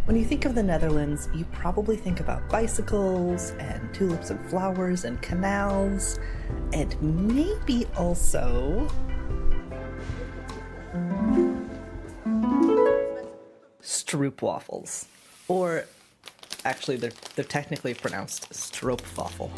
When you think of the Netherlands, you probably think about bicycles and tulips and flowers and canals, and maybe also Stroopwafels. Or actually, they're technically pronounced Stroopwafel.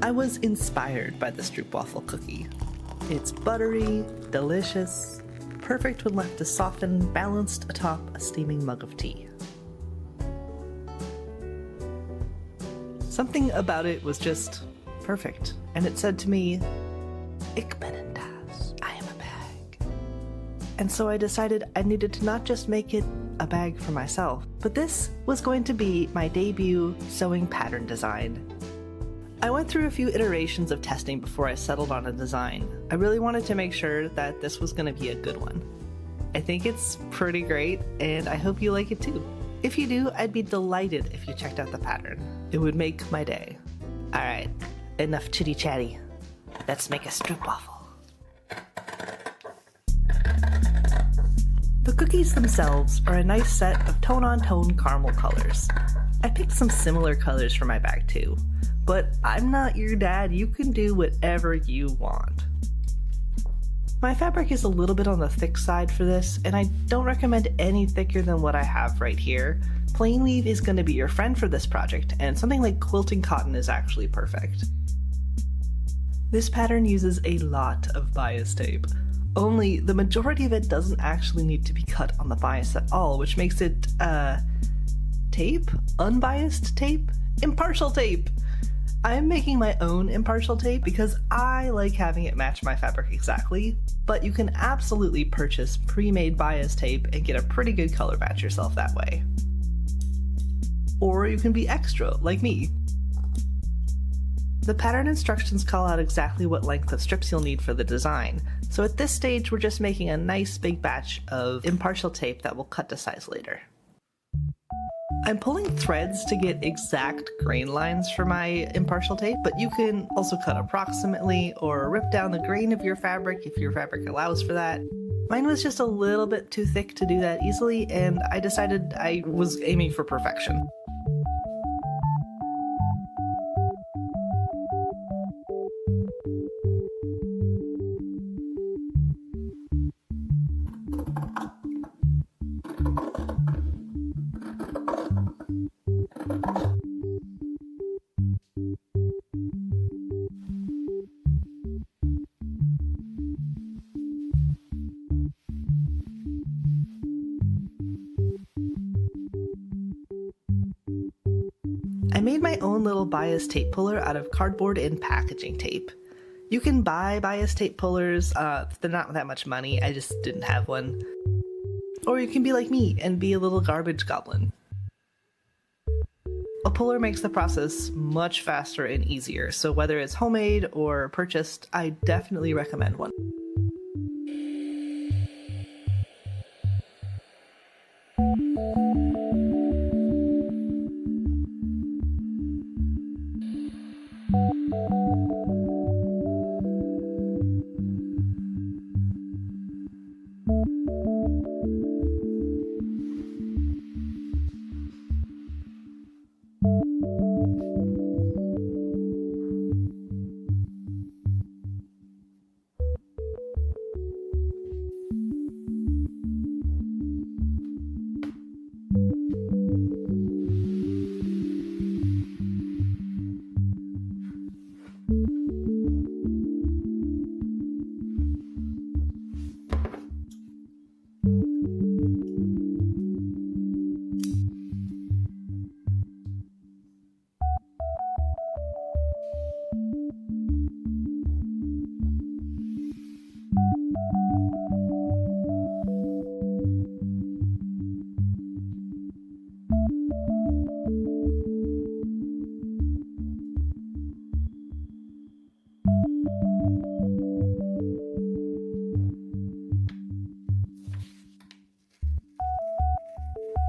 I was inspired by the Stroopwafel cookie. It's buttery, delicious, perfect when left to soften, balanced atop a steaming mug of tea. Something about it was just perfect, and it said to me, "Ik ben een tas, I am a bag." And so I decided I needed to not just make it a bag for myself, but this was going to be my debut sewing pattern design. I went through a few iterations of testing before I settled on a design. I really wanted to make sure that this was going to be a good one. I think it's pretty great, and I hope you like it too. If you do, I'd be delighted if you checked out the pattern. It would make my day. Alright, enough chitty chatty. Let's make a stroopwafel. The cookies themselves are a nice set of tone-on-tone caramel colors. I picked some similar colors for my bag too. But I'm not your dad, you can do whatever you want. My fabric is a little bit on the thick side for this, and I don't recommend any thicker than what I have right here. Plain weave is going to be your friend for this project, and something like quilting cotton is actually perfect. This pattern uses a lot of bias tape. Only the majority of it doesn't actually need to be cut on the bias at all, which makes it, tape? Unbiased tape? Impartial tape! I'm making my own impartial tape because I like having it match my fabric exactly, but you can absolutely purchase pre-made bias tape and get a pretty good color match yourself that way. Or you can be extra, like me. The pattern instructions call out exactly what length of strips you'll need for the design, so at this stage we're just making a nice big batch of impartial tape that will cut to size later. I'm pulling threads to get exact grain lines for my impartial tape, but you can also cut approximately or rip down the grain of your fabric if your fabric allows for that. Mine was just a little bit too thick to do that easily, and I decided I was aiming for perfection. I made my own little bias tape puller out of cardboard and packaging tape. You can buy bias tape pullers, they're not that much money, I just didn't have one. Or you can be like me and be a little garbage goblin. A puller makes the process much faster and easier, so whether it's homemade or purchased, I definitely recommend one.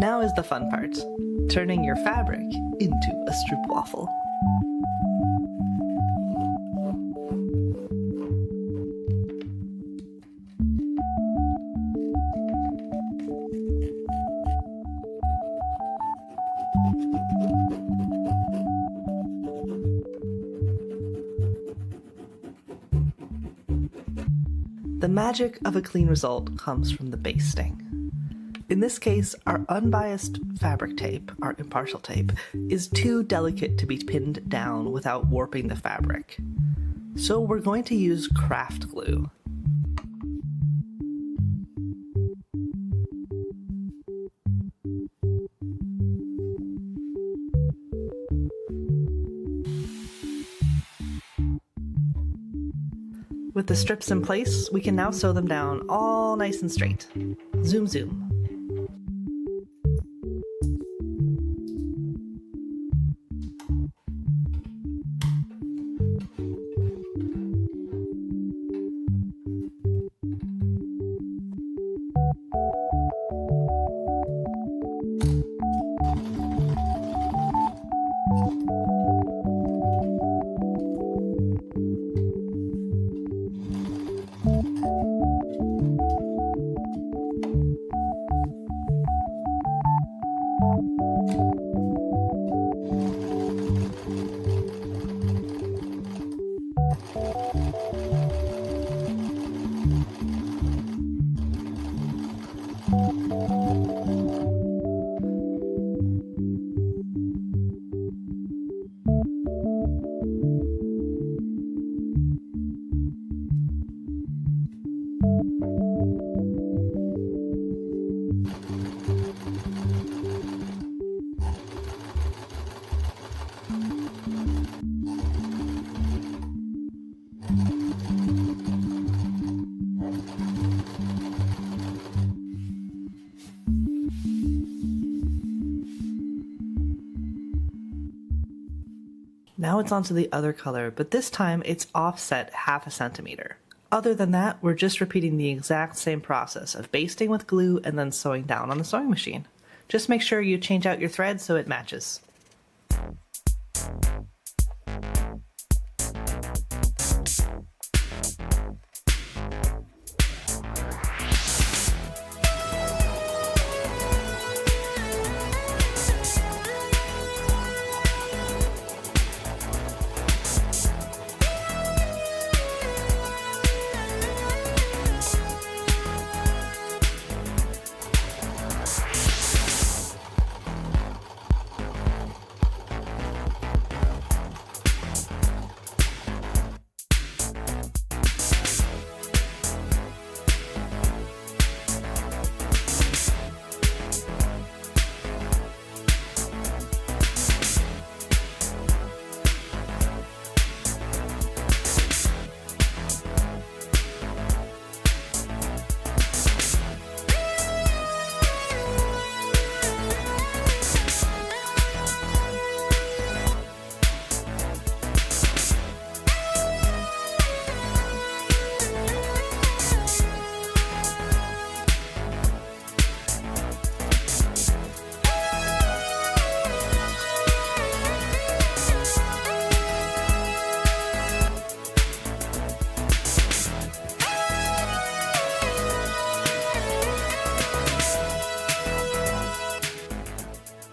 Now is the fun part, turning your fabric into a stroopwafel. The magic of a clean result comes from the basting. In this case, our unbiased fabric tape, our impartial tape, is too delicate to be pinned down without warping the fabric. So we're going to use craft glue. With the strips in place, we can now sew them down all nice and straight. Zoom, zoom. Now it's onto the other color, but this time it's offset 0.5 centimeter. Other than that, we're just repeating the exact same process of basting with glue and then sewing down on the sewing machine. Just make sure you change out your thread so it matches.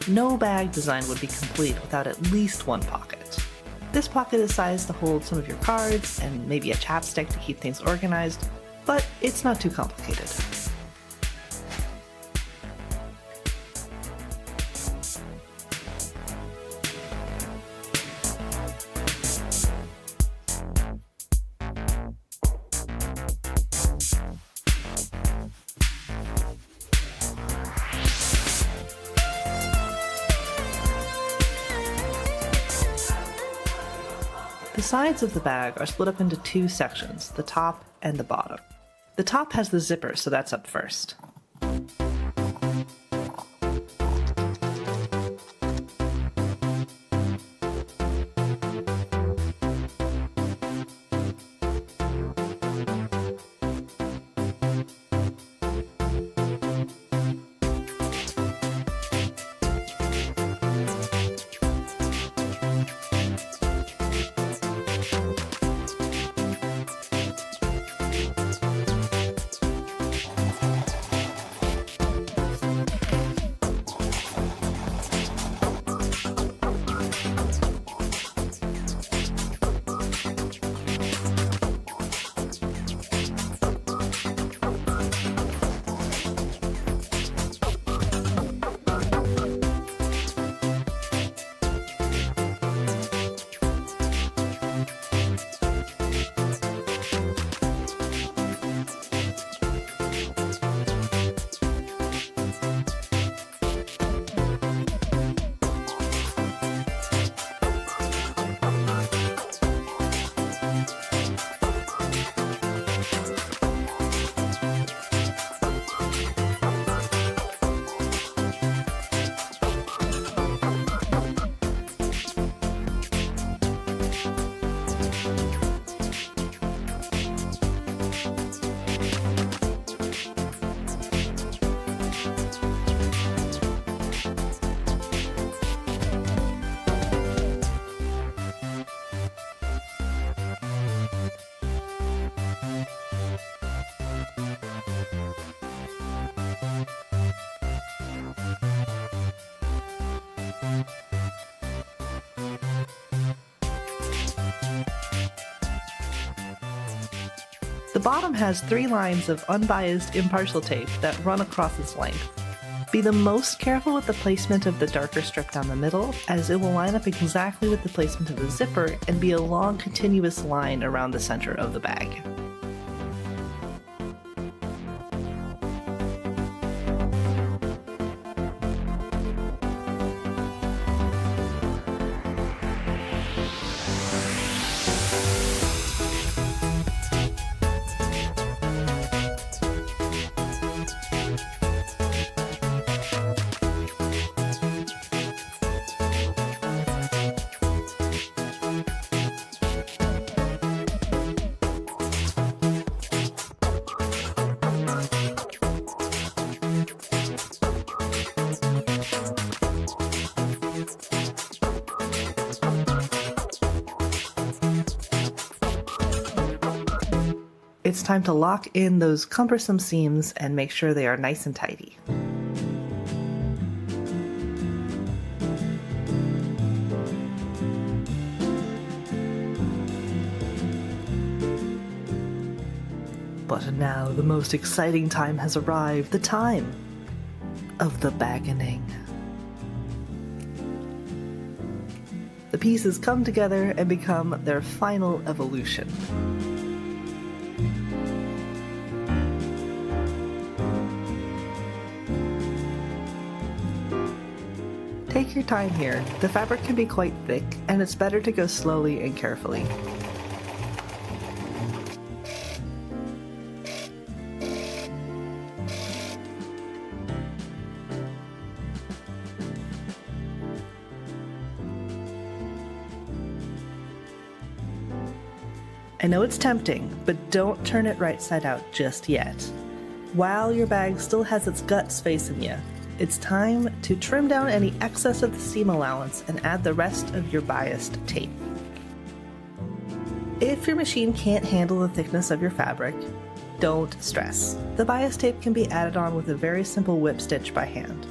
No bag design would be complete without at least one pocket. This pocket is sized to hold some of your cards and maybe a chapstick to keep things organized, but it's not too complicated. The sides of the bag are split up into two sections, the top and the bottom. The top has the zipper, so that's up first. bottom has 3 lines of unbiased impartial tape that run across its length. Be the most careful with the placement of the darker strip down the middle, as it will line up exactly with the placement of the zipper and be a long continuous line around the center of the bag. It's time to lock in those cumbersome seams and make sure they are nice and tidy. But now the most exciting time has arrived, the time of the bagoning. The pieces come together and become their final evolution. Take your time here. The fabric can be quite thick, and it's better to go slowly and carefully. I know it's tempting, but don't turn it right side out just yet. While your bag still has its guts facing you, it's time to trim down any excess of the seam allowance and add the rest of your biased tape. If your machine can't handle the thickness of your fabric, don't stress. The bias tape can be added on with a very simple whip stitch by hand.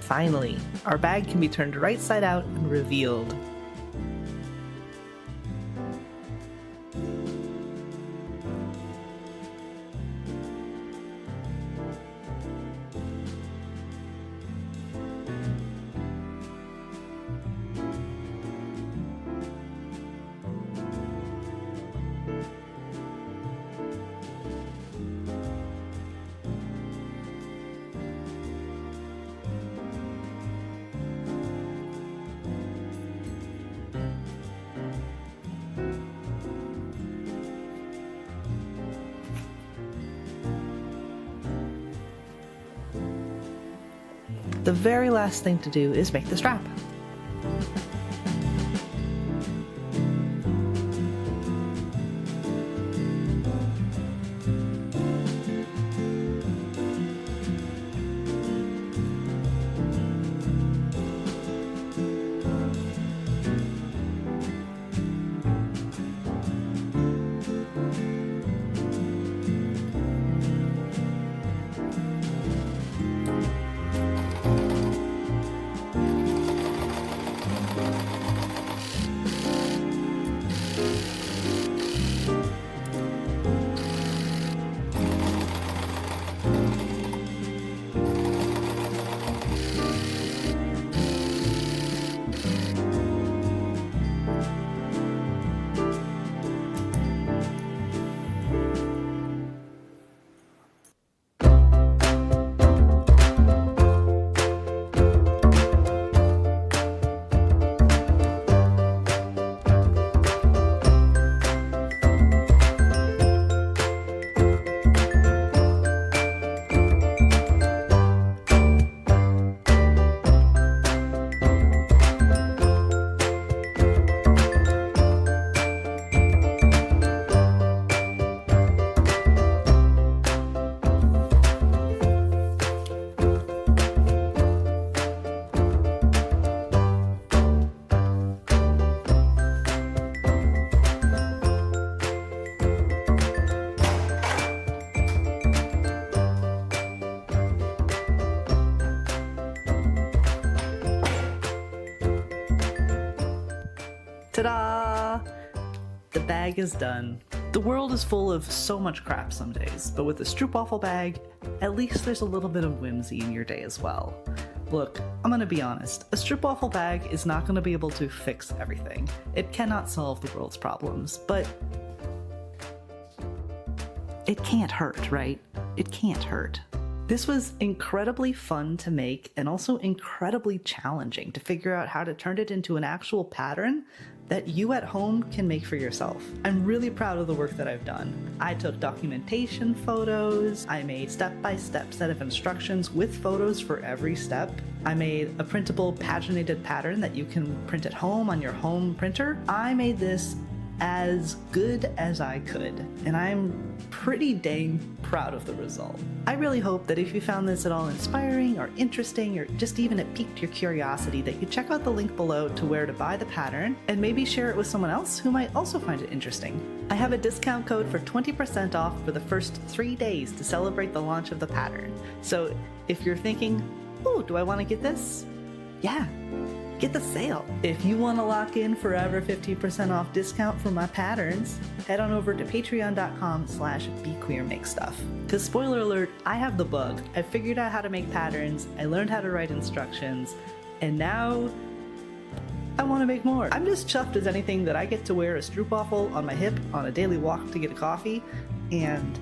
Finally, our bag can be turned right side out and revealed. The very last thing to do is make the strap. Ta-da! The bag is done. The world is full of so much crap some days, but with the Stroopwafel bag, at least there's a little bit of whimsy in your day as well. Look, I'm gonna be honest, a Stroopwafel bag is not gonna be able to fix everything. It cannot solve the world's problems, but it can't hurt, right? It can't hurt. This was incredibly fun to make and also incredibly challenging to figure out how to turn it into an actual pattern that you at home can make for yourself. I'm really proud of the work that I've done. I took documentation photos, I made step-by-step set of instructions with photos for every step. I made a printable paginated pattern that you can print at home on your home printer. I made this as good as I could, and I'm pretty dang proud of the result. I really hope that if you found this at all inspiring or interesting or just even it piqued your curiosity, that you check out the link below to where to buy the pattern and maybe share it with someone else who might also find it interesting. I have a discount code for 20% off for the first 3 days to celebrate the launch of the pattern. So if you're thinking, oh, do I want to get this? Yeah. Get the sale. If you want to lock in forever 15% off discount for my patterns, head on over to patreon.com/bequeermakestuff. Because spoiler alert, I have the bug. I figured out how to make patterns, I learned how to write instructions, and now I want to make more. I'm just chuffed as anything that I get to wear a Stroopwafel on my hip on a daily walk to get a coffee, and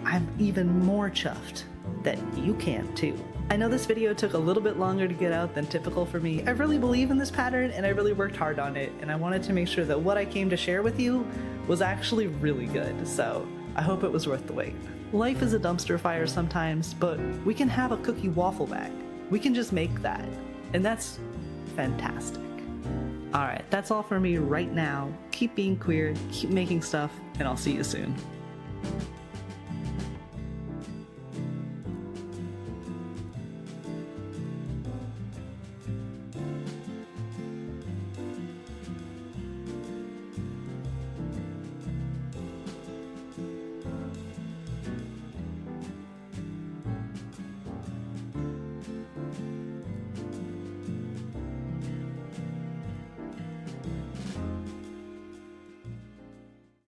I'm even more chuffed that you can too. I know this video took a little bit longer to get out than typical for me. I really believe in this pattern and I really worked hard on it, and I wanted to make sure that what I came to share with you was actually really good, so I hope it was worth the wait. Life is a dumpster fire sometimes, but we can have a cookie waffle bag. We can just make that, and that's fantastic. Alright, that's all for me right now. Keep being queer, keep making stuff, and I'll see you soon.